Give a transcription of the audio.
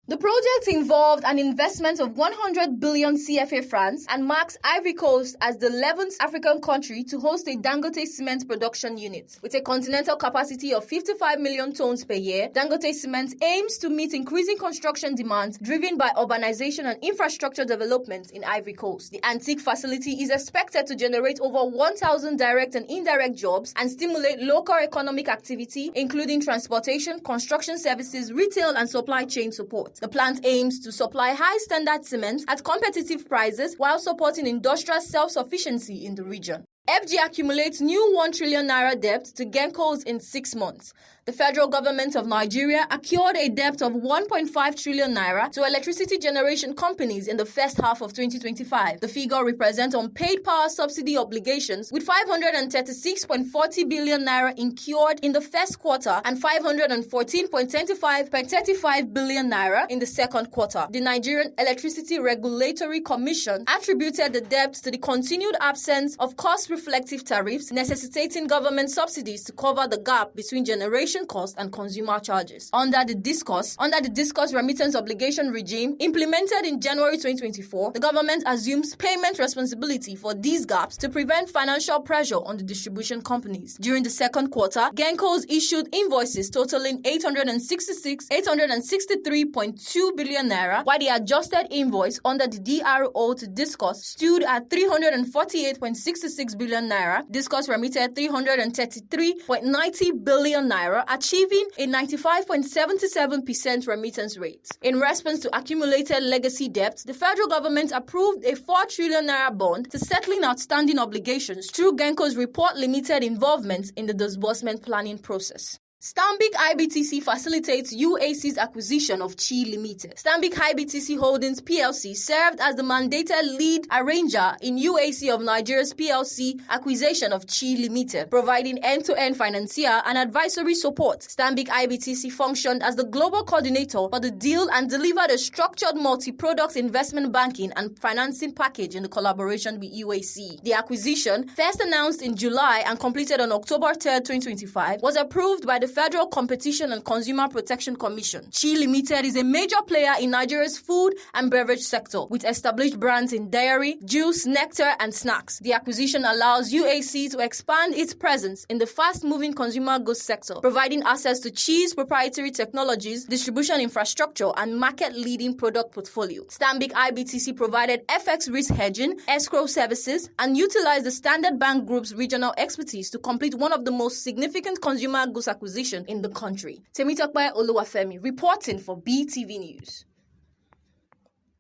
The project involved an investment of 100 billion CFA francs and marks Ivory Coast as the 11th African country to host a Dangote cement production unit. With a continental capacity of 55 million tons per year, Dangote Cement aims to meet increasing construction demands driven by urbanization and infrastructure development in Ivory Coast. The antique facility is expected to generate over 1,000 direct and indirect jobs and stimulate local economic activity, including transportation, construction services, retail, and supply chain support. The plant aims to supply high-standard cement at competitive prices while supporting industrial self-sufficiency in the region. FG accumulates new 1 trillion naira debt to Gencos in 6 months. The federal government of Nigeria accrued a debt of 1.5 trillion naira to electricity generation companies in the first half of 2025. The figure represents unpaid power subsidy obligations, with 536.40 billion naira incurred in the first quarter and 514.35 billion naira in the second quarter. The Nigerian Electricity Regulatory Commission attributed the debt to the continued absence of cost-reflective tariffs, necessitating government subsidies to cover the gap between generation cost and consumer charges. Under the discourse remittance obligation regime implemented in January 2024, the government assumes payment responsibility for these gaps to prevent financial pressure on the distribution companies. During the second quarter, Gencos issued invoices totaling 863.2 billion naira, while the adjusted invoice under the DRO to discourse stood at 348.66 billion naira. Discourse remitted 333.90 billion naira, achieving a 95.77% remittance rate. In response to accumulated legacy debt, the federal government approved a 4 trillion naira bond to settling outstanding obligations through Gencos' report limited involvement in the disbursement planning process. Stanbic IBTC facilitates UAC's acquisition of Chi Limited. Stanbic IBTC Holdings PLC served as the mandated lead arranger in UAC of Nigeria's PLC acquisition of Chi Limited, providing end-to-end financier and advisory support. Stanbic IBTC functioned as the global coordinator for the deal and delivered a structured multi-product investment banking and financing package in the collaboration with UAC. The acquisition, first announced in July and completed on October 3, 2025, was approved by the Federal Competition and Consumer Protection Commission. Chi Limited is a major player in Nigeria's food and beverage sector, with established brands in dairy, juice, nectar, and snacks. The acquisition allows UAC to expand its presence in the fast-moving consumer goods sector, providing access to Chi's proprietary technologies, distribution infrastructure, and market-leading product portfolio. Stanbic IBTC provided FX risk hedging, escrow services, and utilized the Standard Bank Group's regional expertise to complete one of the most significant consumer goods acquisitions in the country. Temitope Oluwafemi reporting for BTV News.